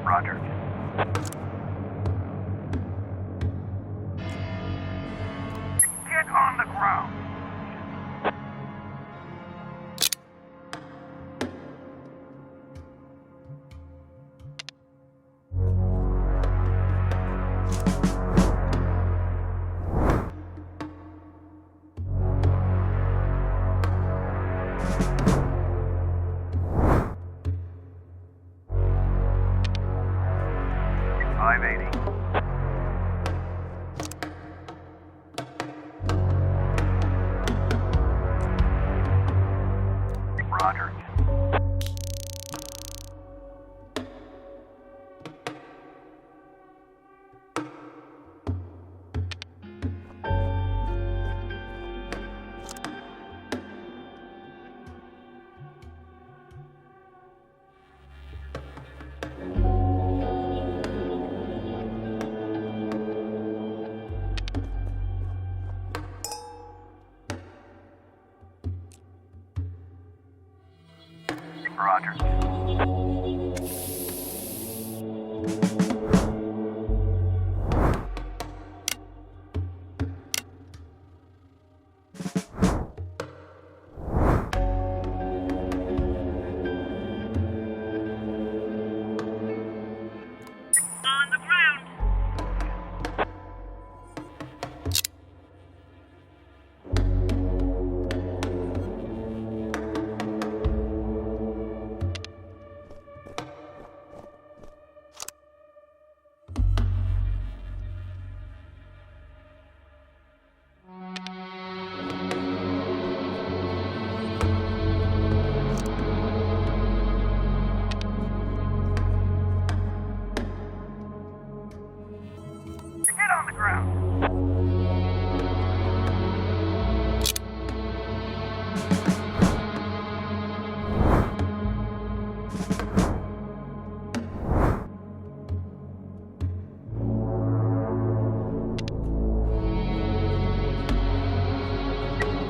Roger. Get on the ground. Roger. Roger. On the ground. Get on the ground.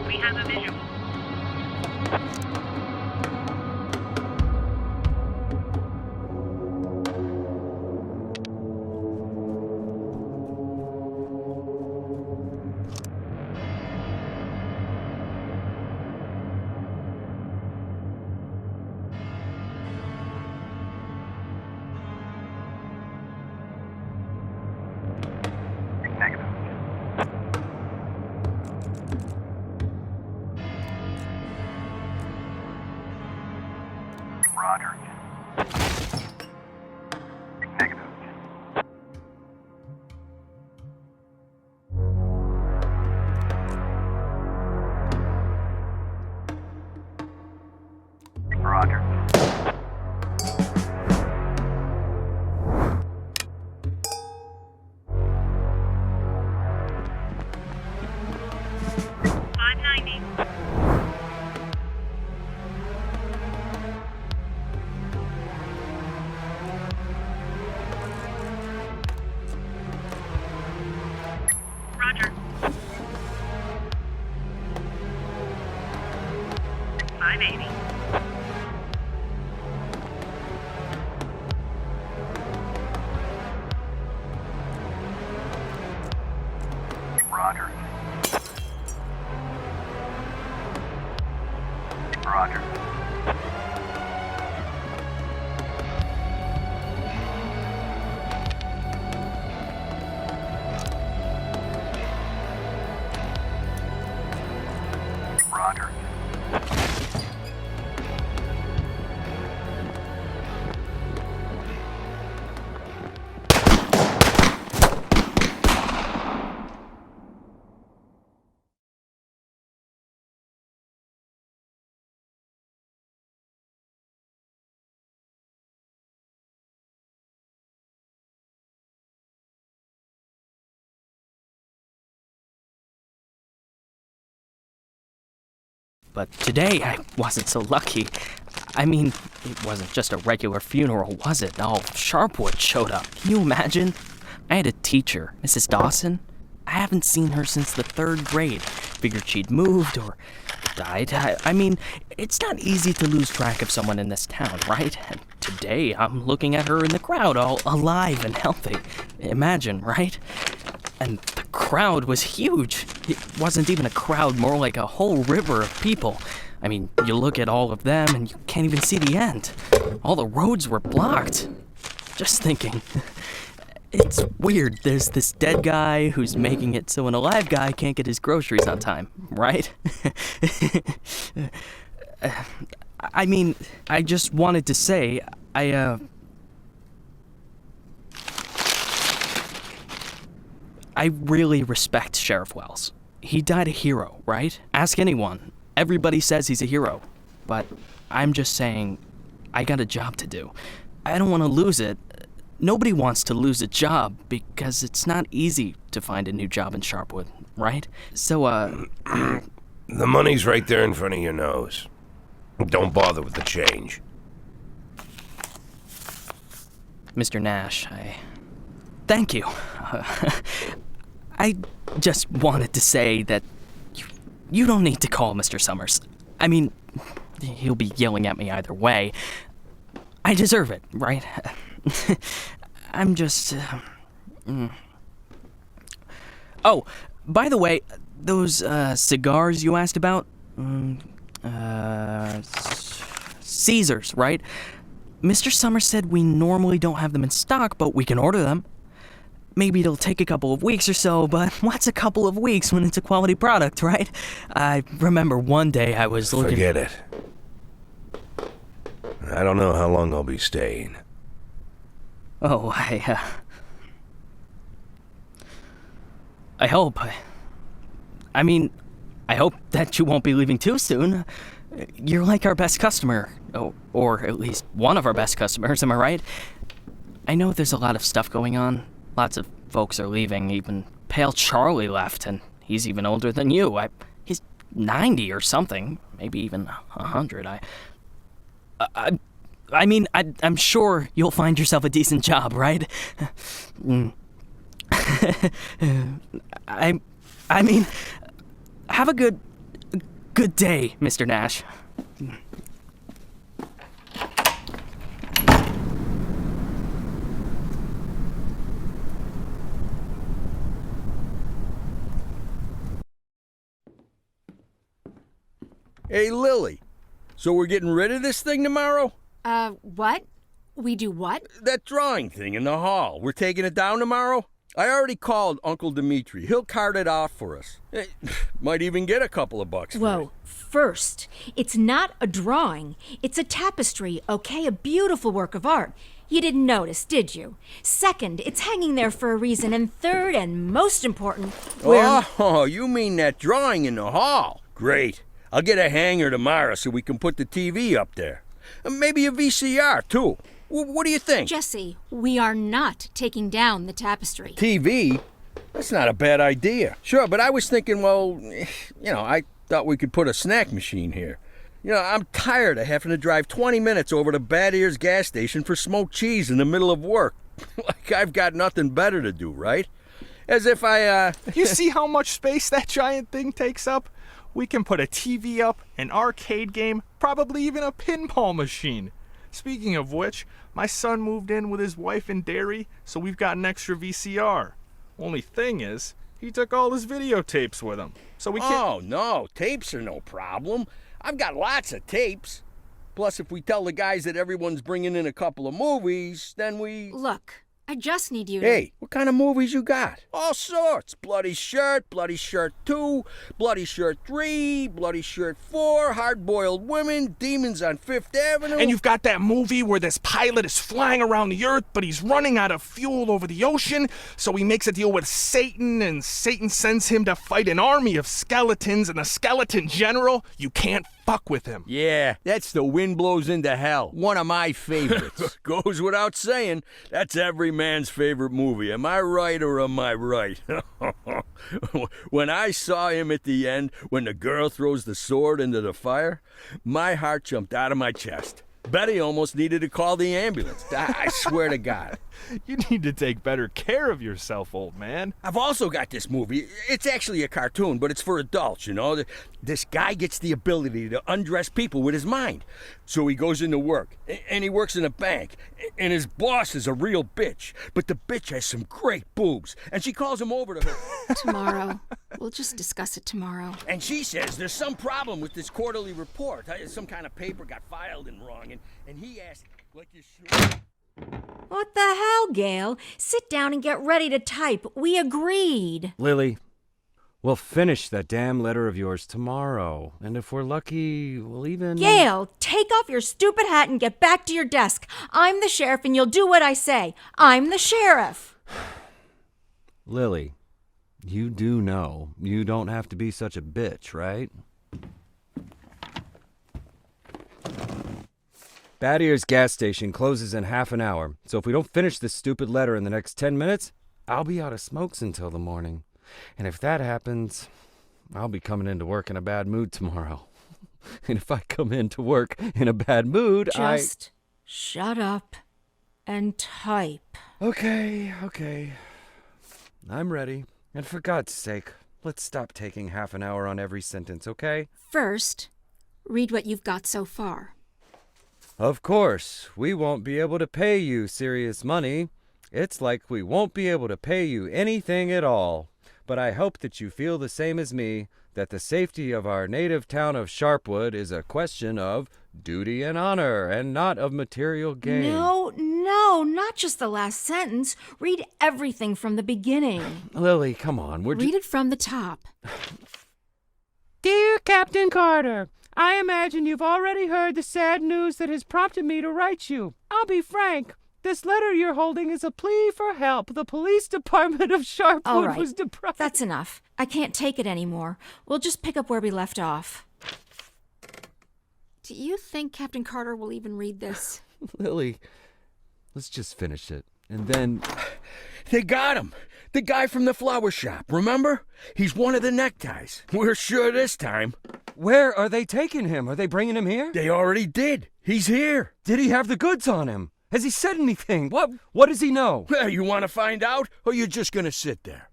We have a visual. Negative. Roger. Negative. Roger. Roger. 580. Roger. Roger. but today I wasn't so lucky. I mean, it wasn't just a regular funeral, was it? All Sharpwood showed up. Can you imagine? I had a teacher, Mrs. Dawson. I haven't seen her since the 3rd grade. Figured she'd moved or died. I mean, it's not easy to lose track of someone in this town, right? And today, I'm looking at her in the crowd, all alive and healthy. Imagine, right? And the crowd was huge. It wasn't even a crowd, more like a whole river of people. I mean, you look at all of them and you can't even see the end. All the roads were blocked. Just thinking. It's weird. There's this dead guy who's making it so an alive guy can't get his groceries on time, right? I mean, I just wanted to say, I really respect Sheriff Wells. He died a hero, right? Ask anyone. Everybody says he's a hero. But I'm just saying, I got a job to do. I don't want to lose it. Nobody wants to lose a job because it's not easy to find a new job in Sharpwood, right? So, The money's right there in front of your nose. Don't bother with the change. Mr. Nash, thank you. I just wanted to say that you don't need to call Mr. Summers. I mean, he'll be yelling at me either way. I deserve it, right? I'm just... Oh, by the way, those cigars you asked about? Caesars, right? Mr. Summers said we normally don't have them in stock, but we can order them. Maybe it'll take a couple of weeks or so, but what's a couple of weeks when it's a quality product, right? I remember one day I was looking... Forget it. I don't know how long I'll be staying. Oh, I hope. I mean, I hope that you won't be leaving too soon. You're like our best customer, or at least one of our best customers, am I right? I know there's a lot of stuff going on. Lots of folks are leaving. Even Pale Charlie left, and he's even older than you. He's 90 or something, maybe even 100. I mean, I'm sure you'll find yourself a decent job, right? I mean, have a good day, Mr. Nash. Hey, Lily. So we're getting rid of this thing tomorrow? What? We do what? That drawing thing in the hall. We're taking it down tomorrow? I already called Uncle Dimitri. He'll cart it off for us. Might even get a couple of bucks for it. Whoa, first, it's not a drawing. It's a tapestry, okay? A beautiful work of art. You didn't notice, did you? Second, it's hanging there for a reason. And third, and most important, Oh, you mean that drawing in the hall? Great. I'll get a hanger tomorrow so we can put the TV up there. And maybe a VCR, too. What do you think? Jesse, we are not taking down the tapestry. TV? That's not a bad idea. Sure, but I was thinking, well, I thought we could put a snack machine here. I'm tired of having to drive 20 minutes over to Bad Ears gas station for smoked cheese in the middle of work. Like I've got nothing better to do, right? As if You see how much space that giant thing takes up? We can put a TV up, an arcade game, probably even a pinball machine. Speaking of which, my son moved in with his wife and dairy, so we've got an extra VCR. Only thing is, he took all his videotapes with him, so we can't... Oh, no, tapes are no problem. I've got lots of tapes. Plus, if we tell the guys that everyone's bringing in a couple of movies, then we... Look, I just need you to... Hey, what kind of movies you got? All sorts. Bloody Shirt 2, Bloody Shirt 3, Bloody Shirt 4, Hard-Boiled Women, Demons on Fifth Avenue. And you've got that movie where this pilot is flying around the Earth, but he's running out of fuel over the ocean, so he makes a deal with Satan, and Satan sends him to fight an army of skeletons, and the skeleton general, you can't fuck with him. Yeah, that's The Wind Blows into Hell. One of my favorites. Goes without saying, that's every man's favorite movie. Am I right or am I right? When I saw him at the end, when the girl throws the sword into the fire, my heart jumped out of my chest. Betty almost needed to call the ambulance. I swear to God. You need to take better care of yourself, old man. I've also got this movie. It's actually a cartoon, but it's for adults, you know. This guy gets the ability to undress people with his mind. So he goes into work, and he works in a bank, and his boss is a real bitch. But the bitch has some great boobs, and she calls him over to her. Tomorrow. We'll just discuss it tomorrow. And she says there's some problem with this quarterly report. Some kind of paper got filed in wrong, and he asked, like you sure? What the hell, Gail? Sit down and get ready to type. We agreed. Lily, we'll finish that damn letter of yours tomorrow. And if we're lucky, we'll even... Gail, take off your stupid hat and get back to your desk. I'm the sheriff and you'll do what I say. I'm the sheriff. Lily, you do know you don't have to be such a bitch, right? Bad Ears gas station closes in half an hour, so if we don't finish this stupid letter in the next 10 minutes, I'll be out of smokes until the morning. And if that happens, I'll be coming into work in a bad mood tomorrow. And if I come into work in a bad mood, Just shut up and type. Okay. I'm ready. And for God's sake, let's stop taking half an hour on every sentence, okay? First, read what you've got so far. Of course, we won't be able to pay you serious money. It's like we won't be able to pay you anything at all. But I hope that you feel the same as me, that the safety of our native town of Sharpwood is a question of duty and honor, and not of material gain. No, not just the last sentence. Read everything from the beginning. Lily, come on, Read it from the top. Dear Captain Carter, I imagine you've already heard the sad news that has prompted me to write you. I'll be frank. This letter you're holding is a plea for help. The police department of Sharpwood All right, was deprived. that's enough. I can't take it anymore. We'll just pick up where we left off. Do you think Captain Carter will even read this? Lily, let's just finish it. And then... They got him. The guy from the flower shop, remember? He's one of the neckties. We're sure this time. Where are they taking him? Are they bringing him here? They already did. He's here. Did he have the goods on him? Has he said anything? What does he know? Well, you want to find out, or you're just going to sit there?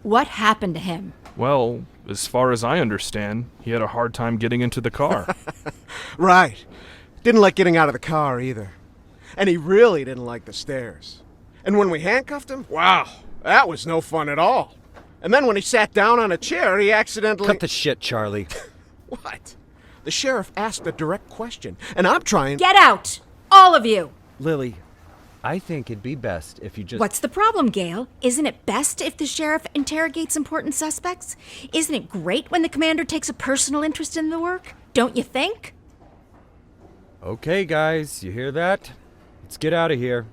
What happened to him? Well, as far as I understand, he had a hard time getting into the car. Right. Didn't like getting out of the car either. And he really didn't like the stairs. And when we handcuffed him, wow, that was no fun at all. And then when he sat down on a chair, he accidentally... Cut the shit, Charlie. What? The sheriff asked a direct question, and I'm trying... Get out! All of you! Lily, I think it'd be best if you just... What's the problem, Gail? Isn't it best if the sheriff interrogates important suspects? Isn't it great when the commander takes a personal interest in the work? Don't you think? Okay, guys, you hear that? Let's get out of here.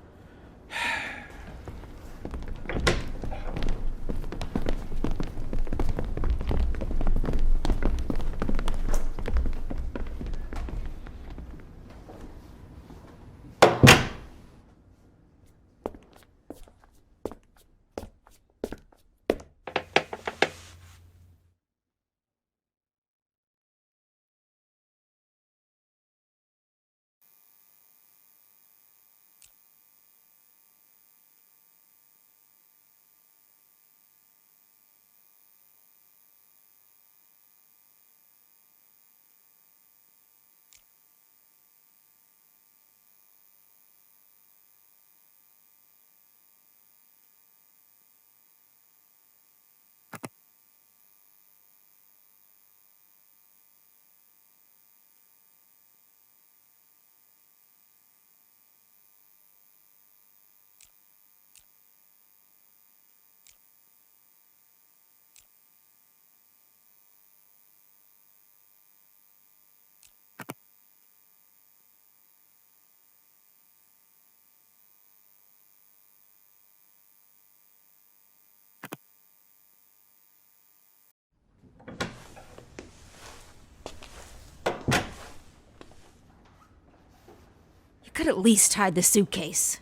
Could at least hide the suitcase.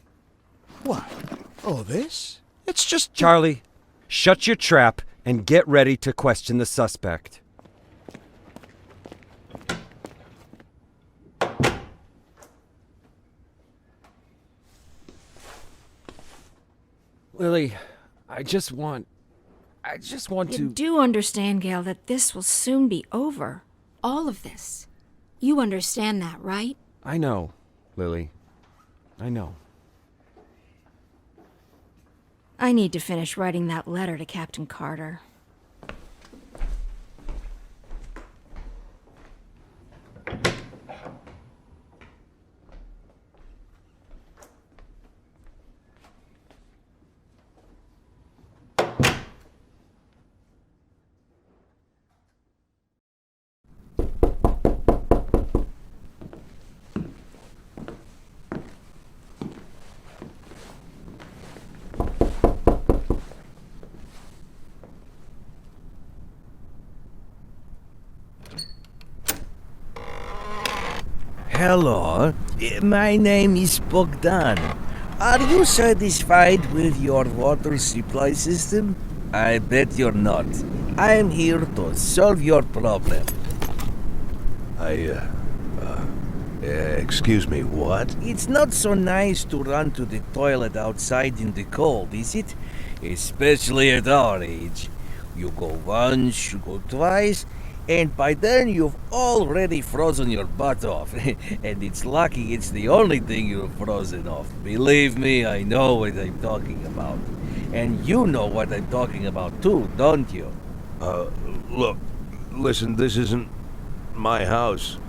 What? Oh, this? It's just... Charlie, shut your trap and get ready to question the suspect. Lily, I just want You to... do understand, Gail, that this will soon be over. All of this. You understand that, right? I know, Lily. I know. I need to finish writing that letter to Captain Carter. Hello, my name is Bogdan. Are you satisfied with your water supply system? I bet you're not. I am here to solve your problem. Excuse me, what? It's not so nice to run to the toilet outside in the cold, is it? Especially at our age. You go once, you go twice, and by then you've already frozen your butt off. And it's lucky it's the only thing you've frozen off. Believe me, I know what I'm talking about. And you know what I'm talking about too, don't you? Look, listen, this isn't my house.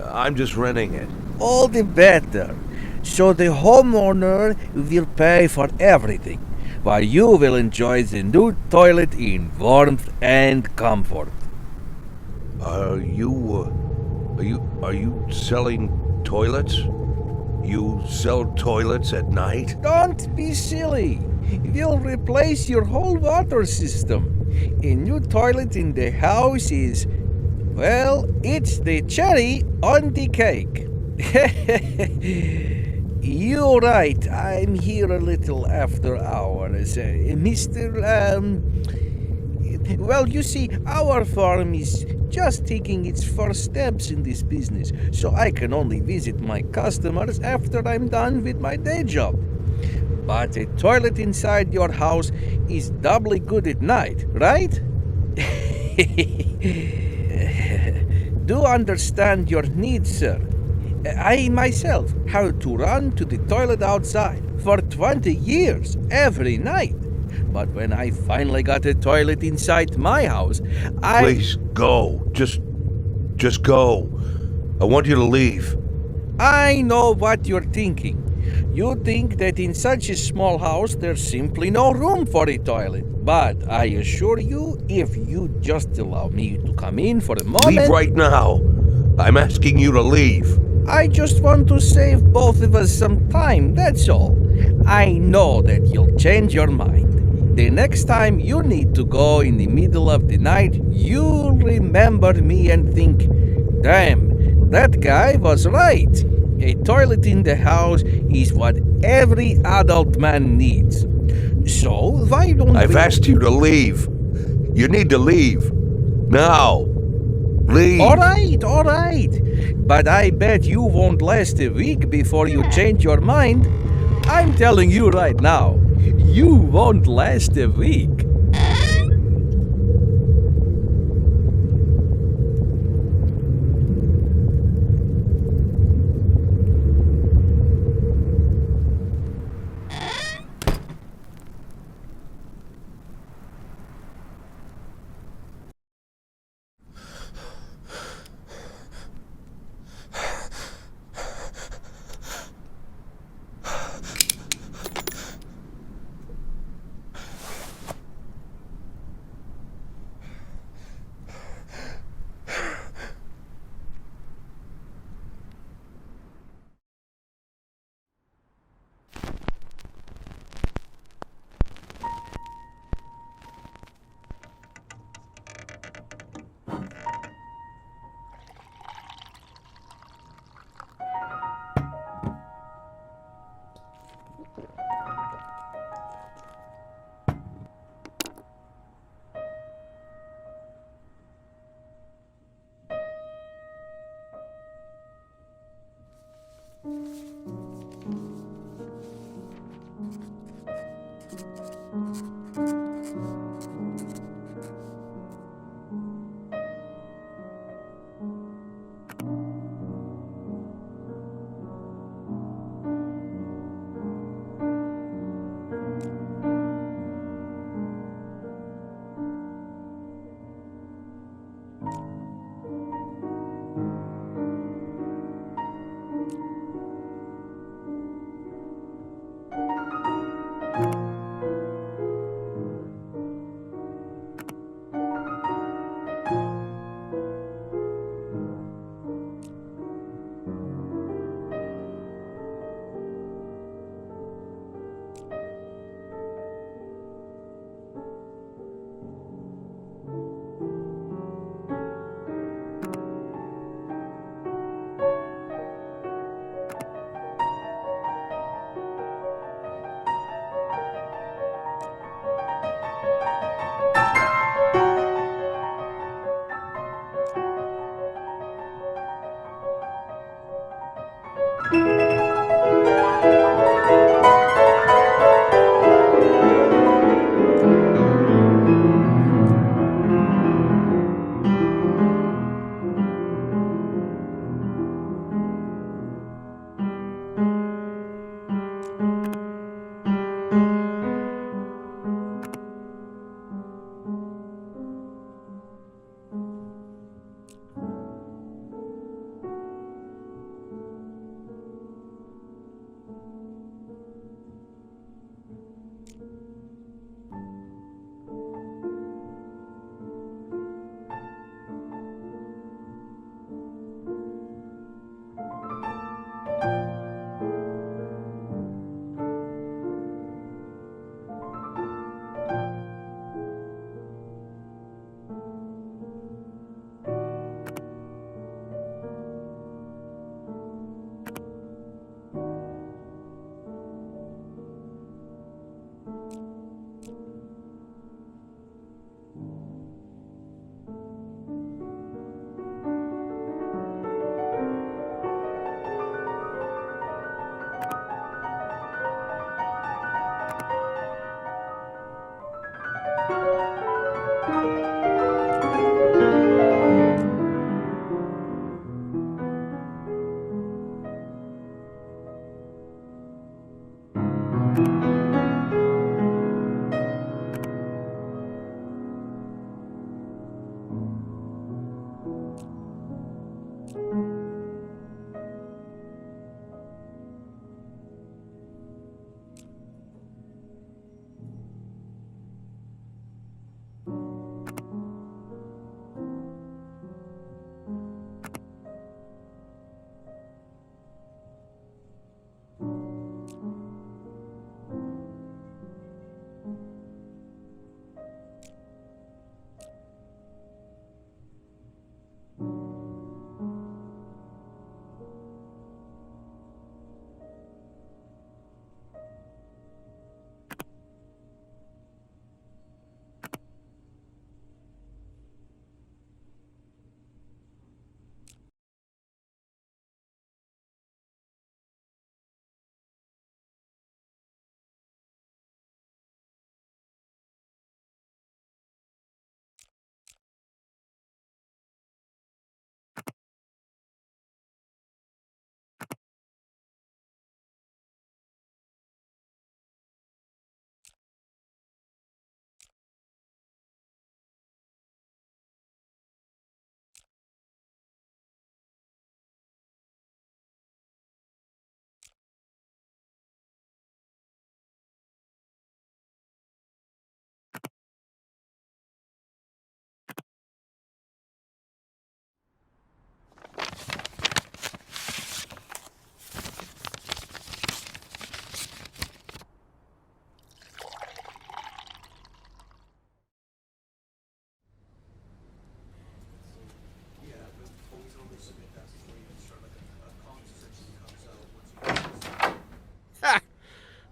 I'm just renting it. All the better. So the homeowner will pay for everything, while you will enjoy the new toilet in warmth and comfort. Are you selling toilets? You sell toilets at night? Don't be silly. We'll replace your whole water system. A new toilet in the house is, well, it's the cherry on the cake. You're right. I'm here a little after hours. Well, you see, our farm is just taking its first steps in this business, so I can only visit my customers after I'm done with my day job. But a toilet inside your house is doubly good at night, right? Do understand your needs, sir. I myself had to run to the toilet outside for 20 years every night. But when I finally got a toilet inside my house, Please, go. Just go. I want you to leave. I know what you're thinking. You think that in such a small house there's simply no room for a toilet. But I assure you, if you just allow me to come in for a moment... Leave right now. I'm asking you to leave. I just want to save both of us some time, that's all. I know that you'll change your mind. The next time you need to go in the middle of the night, you'll remember me and think, damn, that guy was right. A toilet in the house is what every adult man needs. So why don't I've asked you to leave. You need to leave. Now. Leave. All right. But I bet you won't last a week before you change your mind. I'm telling you right now, you won't last a week. Ha!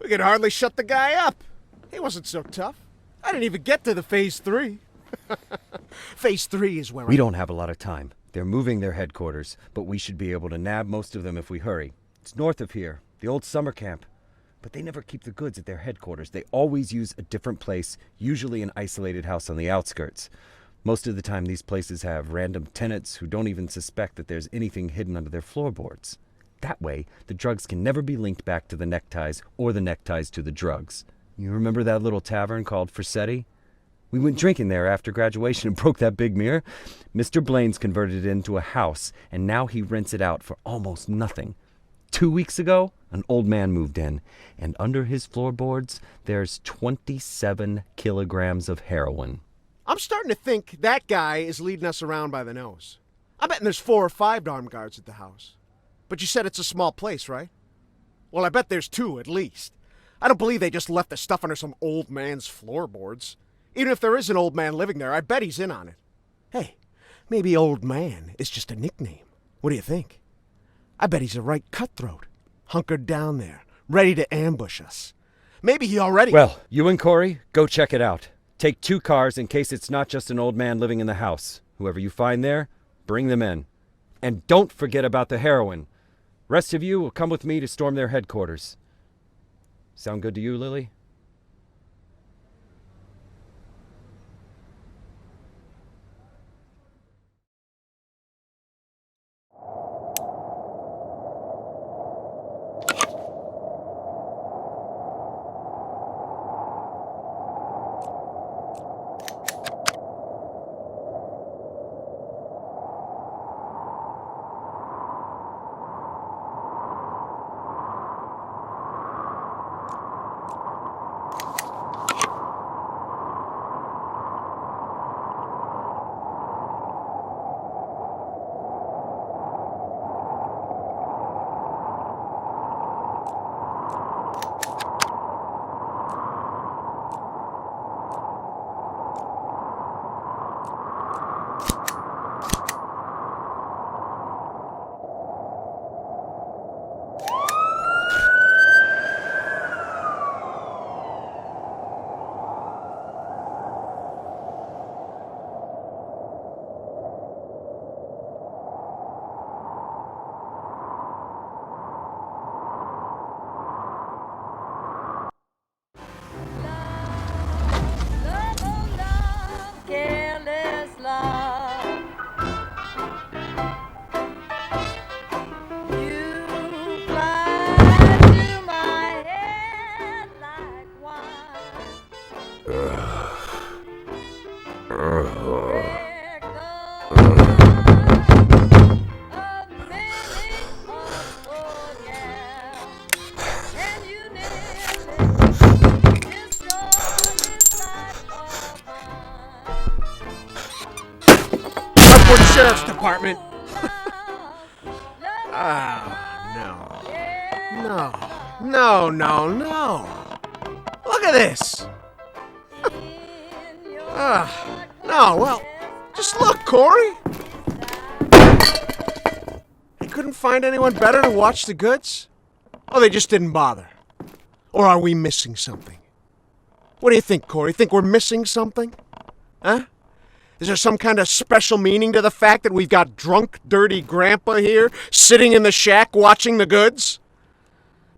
We could hardly shut the guy up. He wasn't so tough. I didn't even get to the Phase 3. Phase 3 is where We don't have a lot of time. They're moving their headquarters, but we should be able to nab most of them if we hurry. It's north of here, the old summer camp. But they never keep the goods at their headquarters. They always use a different place, usually an isolated house on the outskirts. Most of the time, these places have random tenants who don't even suspect that there's anything hidden under their floorboards. That way, the drugs can never be linked back to the neckties or the neckties to the drugs. You remember that little tavern called Forsetti? We went drinking there after graduation and broke that big mirror. Mr. Blaine's converted it into a house, and now he rents it out for almost nothing. 2 weeks ago, an old man moved in, and under his floorboards, there's 27 kilograms of heroin. I'm starting to think that guy is leading us around by the nose. I bet there's 4 or 5 armed guards at the house. But you said it's a small place, right? Well, I bet there's 2 at least. I don't believe they just left the stuff under some old man's floorboards. Even if there is an old man living there, I bet he's in on it. Hey, maybe old man is just a nickname. What do you think? I bet he's a right cutthroat, hunkered down there, ready to ambush us. Maybe he already... Well, you and Corey, go check it out. Take 2 cars in case it's not just an old man living in the house. Whoever you find there, bring them in. And don't forget about the heroin. Rest of you will come with me to storm their headquarters. Sound good to you, Lily? sheriff's department. Ah, no. No. Look at this. No, well, just look, Corey. You couldn't find anyone better to watch the goods? Or they just didn't bother? Or are we missing something? What do you think, Corey? Think we're missing something? Huh? Is there some kind of special meaning to the fact that we've got drunk, dirty grandpa here, sitting in the shack watching the goods?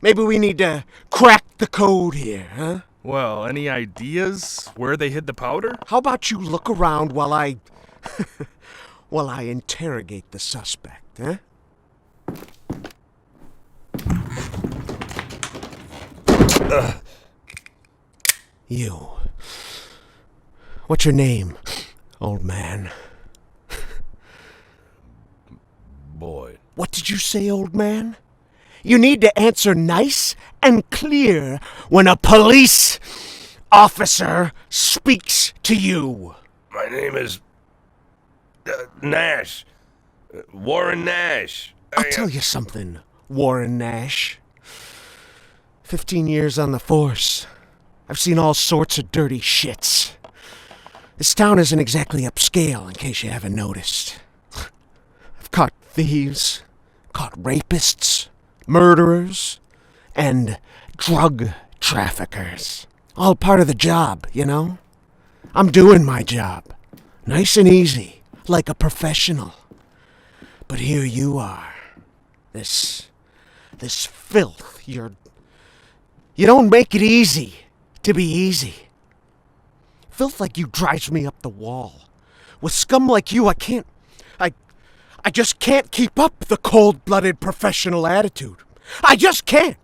Maybe we need to crack the code here, huh? Well, any ideas where they hid the powder? How about you look around while I... while I interrogate the suspect, huh? You. What's your name, old man? Boyd. What did you say, old man? You need to answer nice and clear when a police officer speaks to you. My name is Nash. Warren Nash. I'll tell you something, Warren Nash. 15 years on the force. I've seen all sorts of dirty shits. This town isn't exactly upscale, in case you haven't noticed. I've caught thieves, caught rapists, murderers, and drug traffickers. All part of the job, you know? I'm doing my job. Nice and easy, like a professional. But here you are. This filth, you don't make it easy to be easy. Filth like you drives me up the wall. With scum like you, I just can't keep up the cold-blooded professional attitude. I just can't.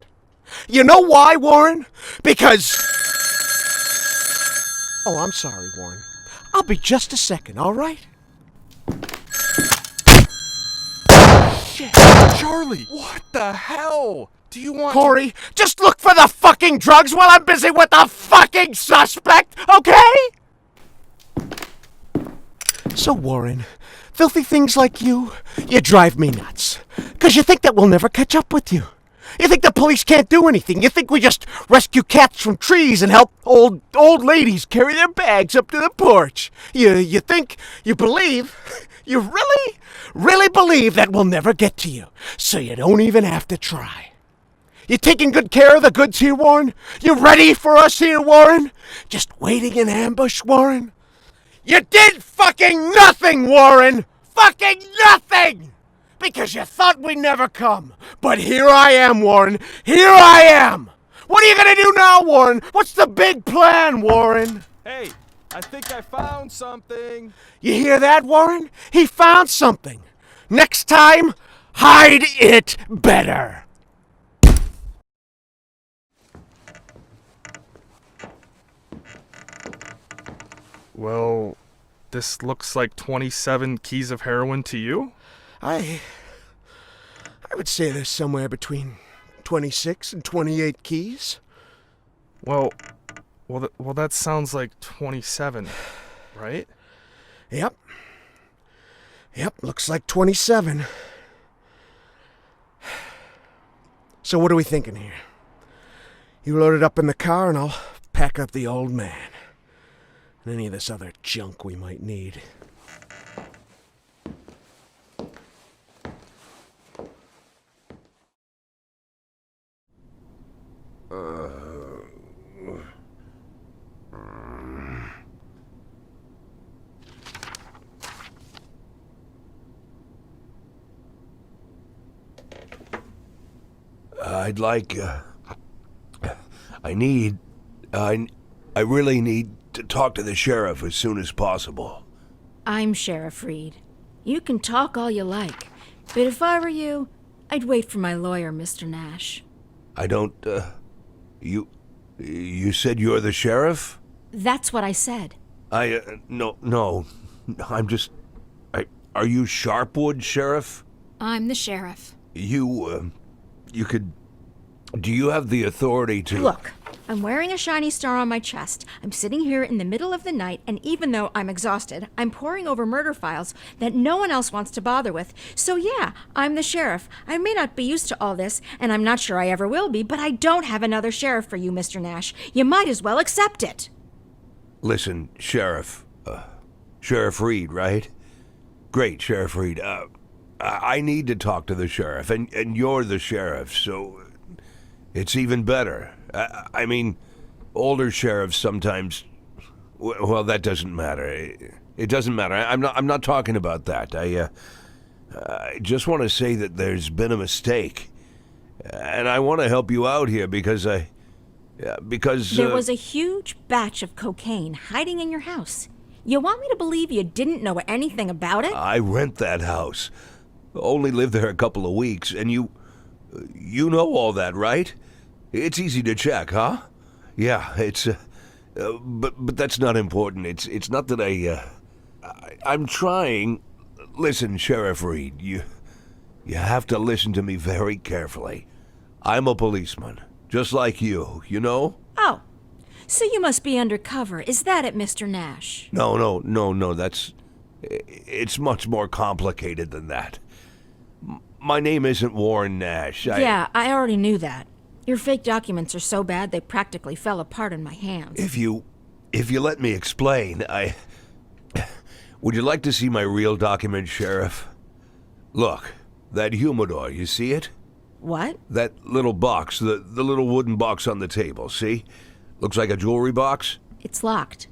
You know why, Warren? Because... Oh, I'm sorry, Warren. I'll be just a second, all right? Shit, Charlie! What the hell? Do you want Corey, just look for the fucking drugs while I'm busy with the fucking suspect, okay? So, Warren, filthy things like you drive me nuts. 'Cause you think that we'll never catch up with you. You think the police can't do anything. You think we just rescue cats from trees and help old ladies carry their bags up to the porch. You think, you believe, you really believe that we'll never get to you. So you don't even have to try. You taking good care of the goods here, Warren? You ready for us here, Warren? Just waiting in ambush, Warren? You did fucking nothing, Warren! Fucking nothing! Because you thought we'd never come. But here I am, Warren. Here I am! What are you gonna do now, Warren? What's the big plan, Warren? Hey, I think I found something. You hear that, Warren? He found something. Next time, hide it better. Well, this looks like 27 keys of heroin to you? I would say there's somewhere between 26 and 28 keys. Well, that sounds like 27, right? Yep, looks like 27. So what are we thinking here? You load it up in the car and I'll pack up the old man. And any of this other junk we might need. I'd like, I really need to talk to the sheriff as soon as possible. I'm Sheriff Reed. You can talk all you like, but if I were you, I'd wait for my lawyer, Mr. Nash. I don't, you said you're the sheriff? That's what I said. No, I'm just, are you Sharpwood, Sheriff? I'm the sheriff. You could, do you have the authority to... Look, I'm wearing a shiny star on my chest. I'm sitting here in the middle of the night, and even though I'm exhausted, I'm poring over murder files that no one else wants to bother with. So yeah, I'm the sheriff. I may not be used to all this, and I'm not sure I ever will be, but I don't have another sheriff for you, Mr. Nash. You might as well accept it. Listen, Sheriff. Sheriff Reed, right? Great, Sheriff Reed. I need to talk to the sheriff, and you're the sheriff, so it's even better. I mean, older sheriffs sometimes. Well, that doesn't matter. It doesn't matter. I'm not talking about that. I just want to say that there's been a mistake, and I want to help you out here because there was a huge batch of cocaine hiding in your house. You want me to believe you didn't know anything about it? I rent that house. Only lived there a couple of weeks, and you know all that, right? It's easy to check, huh? Yeah, it's but that's not important. It's not that I'm trying. Listen, Sheriff Reed, you have to listen to me very carefully. I'm a policeman, just like you know? Oh, so you must be undercover. Is that it, Mr. Nash? No, it's much more complicated than that. My name isn't Warren Nash. Yeah, I already knew that. Your fake documents are so bad they practically fell apart in my hands. If you let me explain, would you like to see my real document, Sheriff? Look, that humidor, you see it? What? That little box, the little wooden box on the table, see? Looks like a jewelry box? It's locked.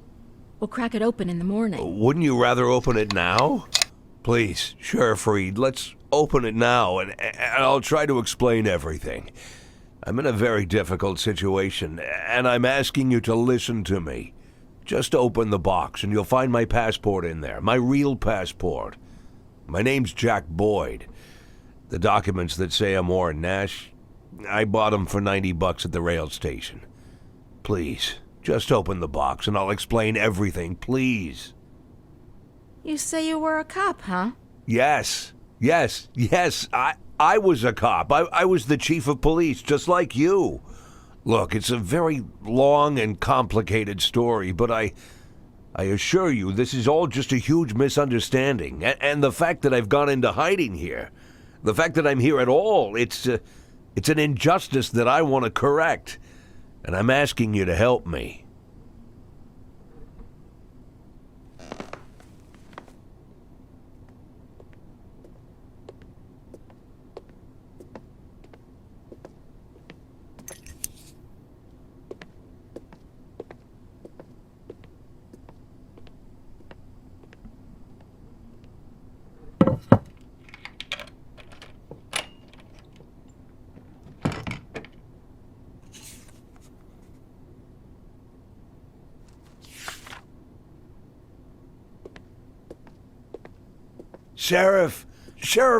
We'll crack it open in the morning. Wouldn't you rather open it now? Please, Sheriff Reed, let's open it now, and I'll try to explain everything. I'm in a very difficult situation, and I'm asking you to listen to me. Just open the box, and you'll find my passport in there, my real passport. My name's Jack Boyd. The documents that say I'm Warren Nash, I bought them for $90 at the rail station. Please, just open the box, and I'll explain everything, please. You say you were a cop, huh? Yes. I was a cop. I was the chief of police, just like you. Look, it's a very long and complicated story, but I assure you this is all just a huge misunderstanding. And the fact that I've gone into hiding here, the fact that I'm here at all, it's an injustice that I want to correct. And I'm asking you to help me. Sheriff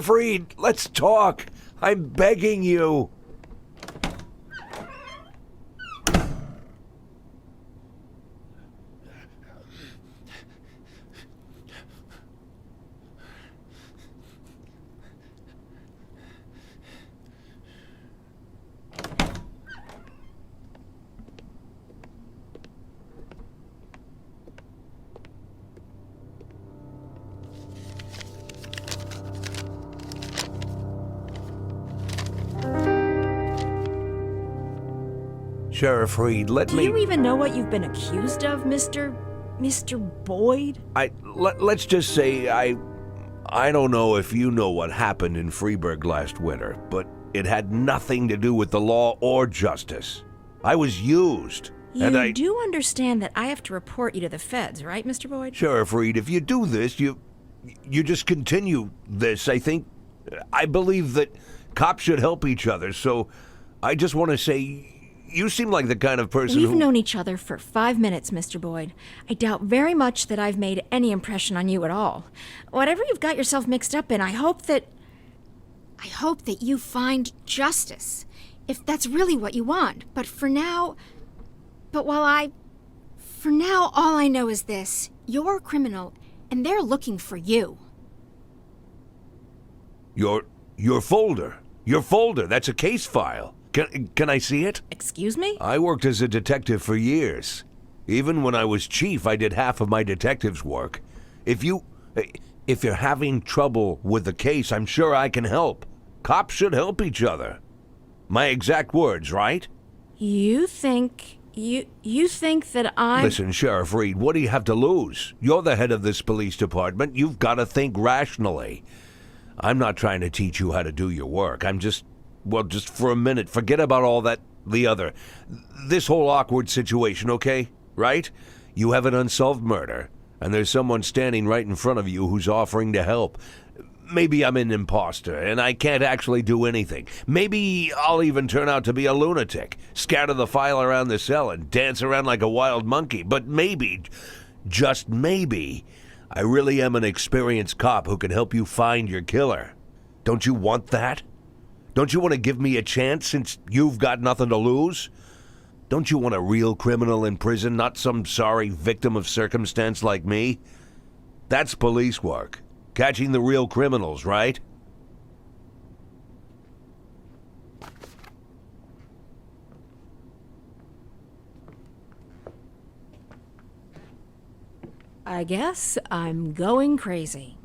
Reed, let's talk. I'm begging you. Sheriff Reed, let me... Do you even know what you've been accused of, Mr. Boyd? Let's just say I don't know if you know what happened in Freeburg last winter, but it had nothing to do with the law or justice. I was used. You do understand that I have to report you to the feds, right, Mr. Boyd? Sheriff Reed, if you do this, you just continue this. I believe that cops should help each other, so I just want to say... You seem like the kind of person We've known each other for 5 minutes, Mr. Boyd. I doubt very much that I've made any impression on you at all. Whatever you've got yourself mixed up in, I hope that you find justice, if that's really what you want. But for now, all I know is this. You're a criminal, and they're looking for you. Your folder, that's a case file. Can I see it? Excuse me? I worked as a detective for years. Even when I was chief, I did half of my detective's work. If you're having trouble with the case, I'm sure I can help. Cops should help each other. My exact words, right? You think that I'm... Listen, Sheriff Reed, what do you have to lose? You're the head of this police department. You've got to think rationally. I'm not trying to teach you how to do your work. I'm just for a minute, forget about all that, this whole awkward situation, okay? Right? You have an unsolved murder, and there's someone standing right in front of you who's offering to help. Maybe I'm an imposter, and I can't actually do anything. Maybe I'll even turn out to be a lunatic, scatter the file around the cell and dance around like a wild monkey. But maybe, just maybe, I really am an experienced cop who can help you find your killer. Don't you want that? Don't you want to give me a chance since you've got nothing to lose? Don't you want a real criminal in prison, not some sorry victim of circumstance like me? That's police work. Catching the real criminals, right? I guess I'm going crazy.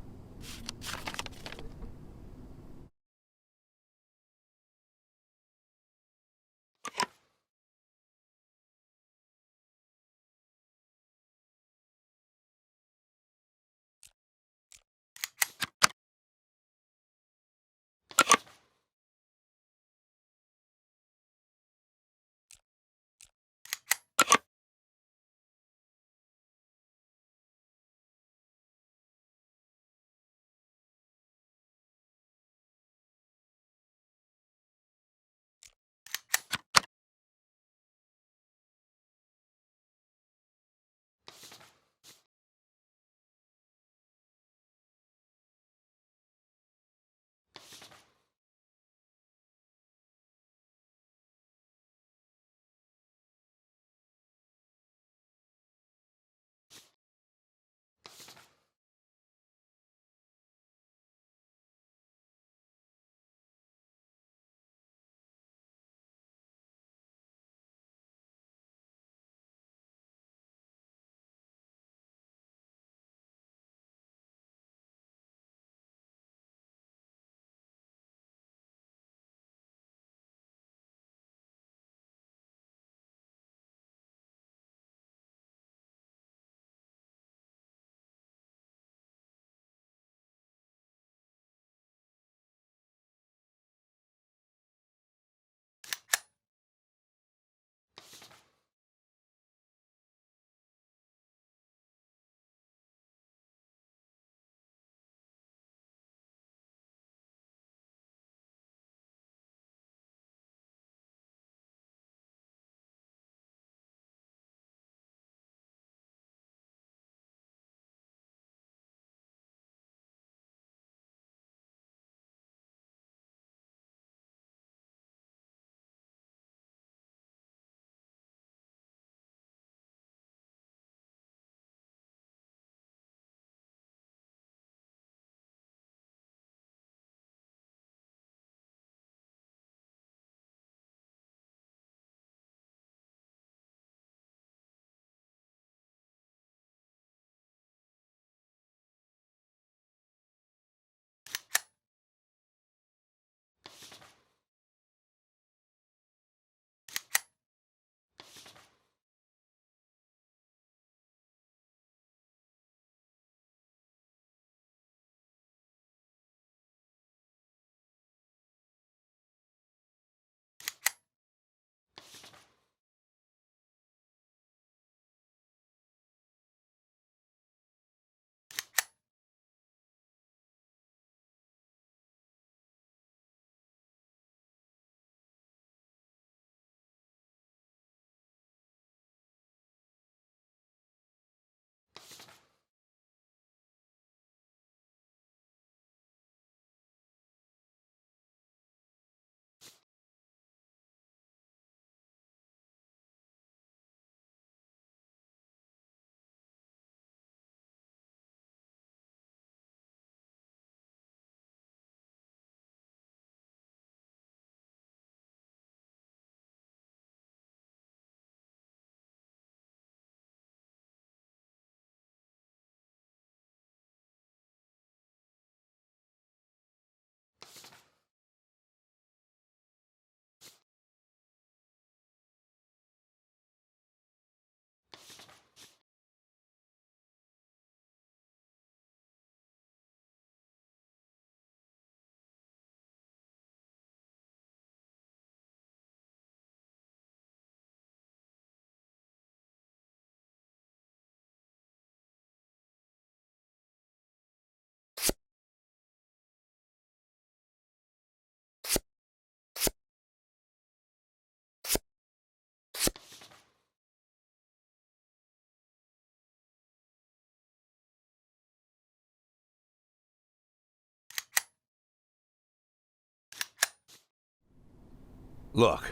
Look.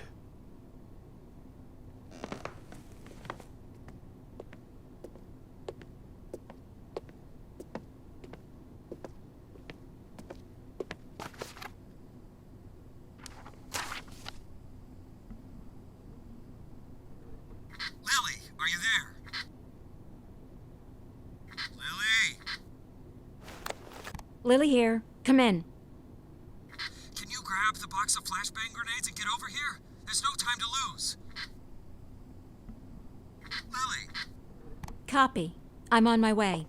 Lily, are you there? Lily! Lily here. Come in. Can you grab the box of flashbang grenades and get over here? There's no time to lose. Lily! Copy. I'm on my way.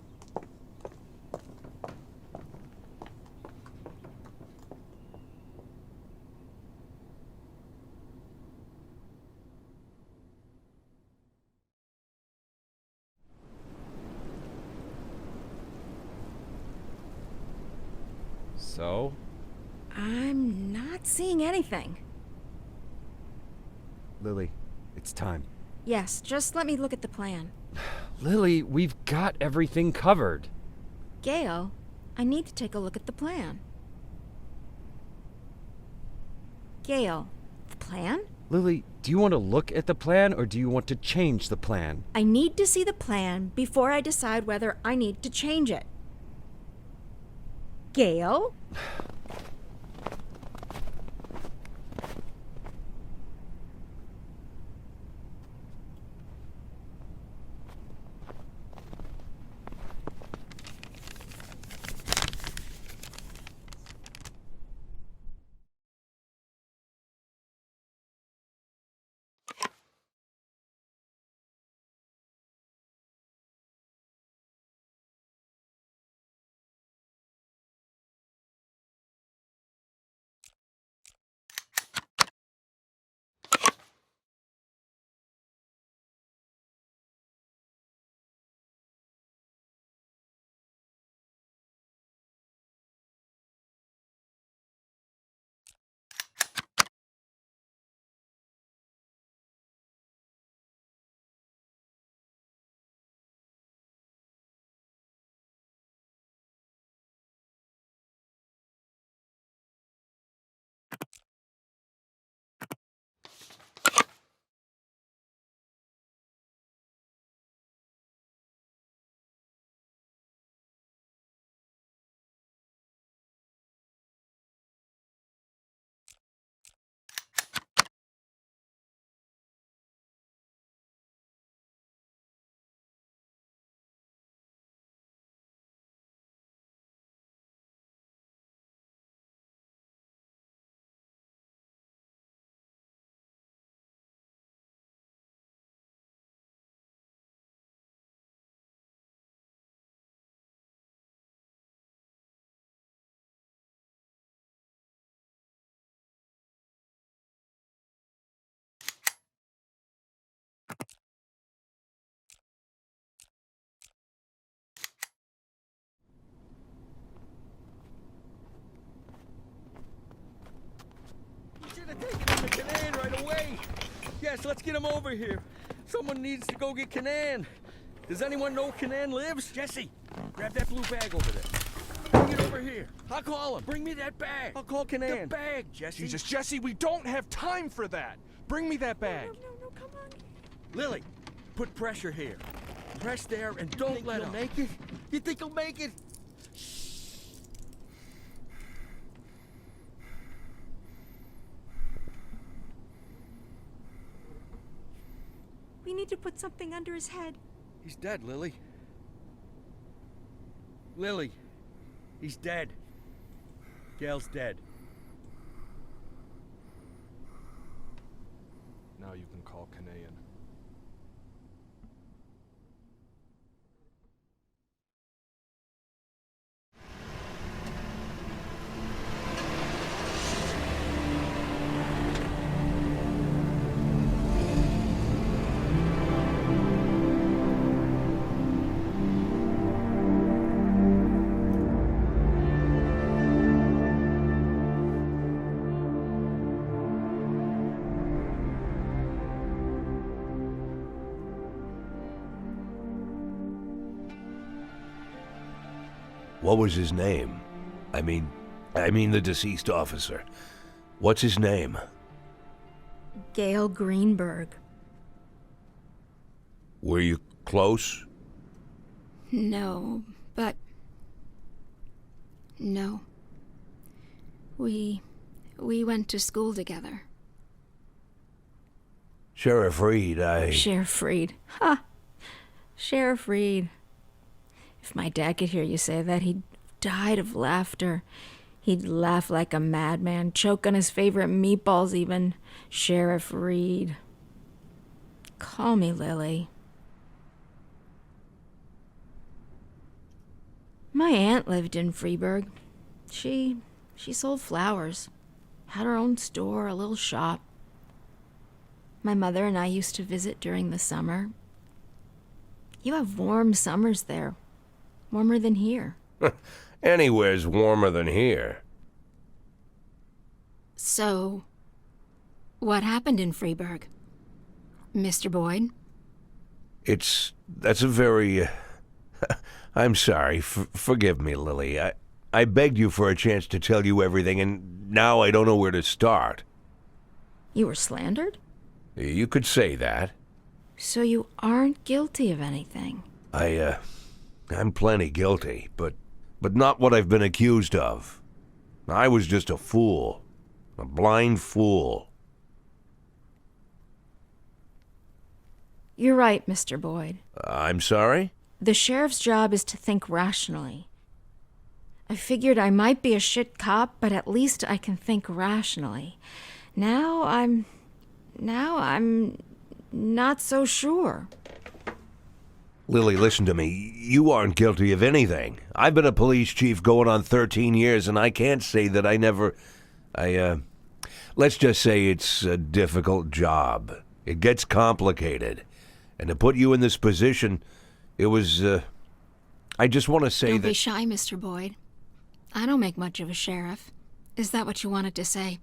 So? I'm not seeing anything. Lily, it's time. Yes, just let me look at the plan. Lily, we've got everything covered. Gail, I need to take a look at the plan. Gail, the plan? Lily, do you want to look at the plan or do you want to change the plan? I need to see the plan before I decide whether I need to change it. Gail? Should have taken him to Canaan right away. Yes, let's get him over here. Someone needs to go get Canaan. Does anyone know Canaan lives? Jesse, grab that blue bag over there. Bring it over here. I'll call him. Bring me that bag. I'll call Canaan. The bag, Jesse. Jesus, Jesse, we don't have time for that. Bring me that bag. No, come on. Lily, put pressure here. Press there and don't let him. Make it? You think he'll make it? We need to put something under his head. He's dead, Lily. Lily, he's dead. Gail's dead. Now you can call Canaan. What was his name? I mean the deceased officer. What's his name? Gail Greenberg. Were you close? No, but. No. We went to school together. Sheriff Reed, Sheriff Reed. Ha! Sheriff Reed. If my dad could hear you say that, he'd died of laughter. He'd laugh like a madman, choke on his favorite meatballs even. Sheriff Reed. Call me Lily. My aunt lived in Freeburg. She sold flowers. Had her own store, a little shop. My mother and I used to visit during the summer. You have warm summers there. Warmer than here. Anywhere's warmer than here. So, what happened in Freeburg? Mr. Boyd? That's a very... I'm sorry. Forgive me, Lily. I begged you for a chance to tell you everything, and now I don't know where to start. You were slandered? You could say that. So you aren't guilty of anything? I'm plenty guilty, but not what I've been accused of. I was just a fool. A blind fool. You're right, Mr. Boyd. I'm sorry? The sheriff's job is to think rationally. I figured I might be a shit cop, but at least I can think rationally. Now I'm not so sure. Lily, listen to me. You aren't guilty of anything. I've been a police chief going on 13 years, and I can't say that I never... Let's just say it's a difficult job. It gets complicated. And to put you in this position, it was, I just want to say Don't that... be shy, Mr. Boyd. I don't make much of a sheriff. Is that what you wanted to say?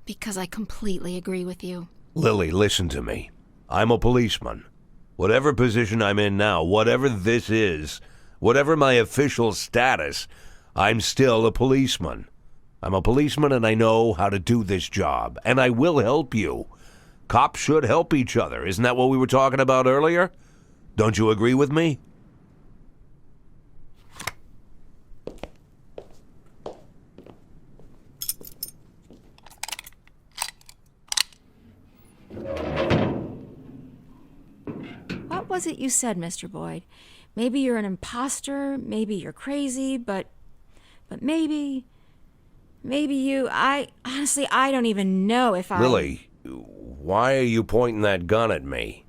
Because I completely agree with you. Lily, listen to me. I'm a policeman. Whatever position I'm in now, whatever this is, whatever my official status, I'm still a policeman. I'm a policeman and I know how to do this job, and I will help you. Cops should help each other. Isn't that what we were talking about earlier? Don't you agree with me? What was it you said, Mr. Boyd? Maybe you're an imposter, maybe you're crazy, but maybe you... honestly, I don't even know if I... Lily, why are you pointing that gun at me?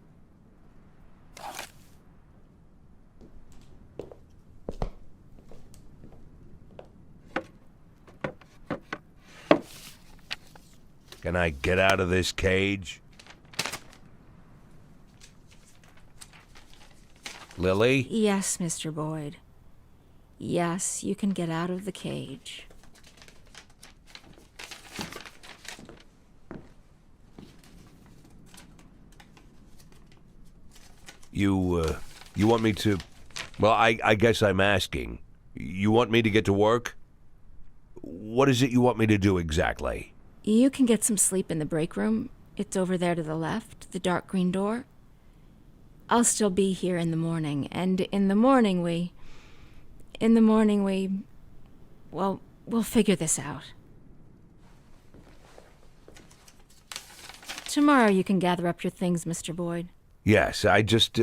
Can I get out of this cage? Lily? Yes, Mr. Boyd. Yes, you can get out of the cage. You want me to... Well, I guess I'm asking. You want me to get to work? What is it you want me to do exactly? You can get some sleep in the break room. It's over there to the left, the dark green door. I'll still be here in the morning, and in the morning we... Well, we'll figure this out. Tomorrow you can gather up your things, Mr. Boyd. Yes, I just...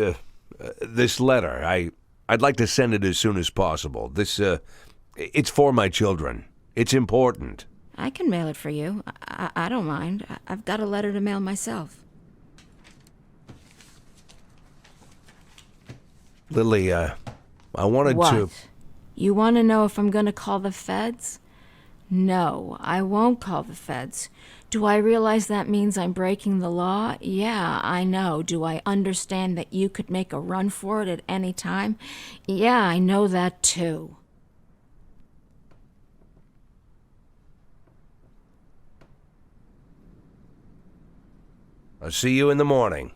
this letter, I'd like to send it as soon as possible. This, it's for my children. It's important. I can mail it for you. I don't mind. I've got a letter to mail myself. Lily, I wanted What? to... You want to know if I'm going to call the feds? No, I won't call the feds. Do I realize that means I'm breaking the law? Yeah, I know. Do I understand that you could make a run for it at any time? Yeah, I know that too. I'll see you in the morning.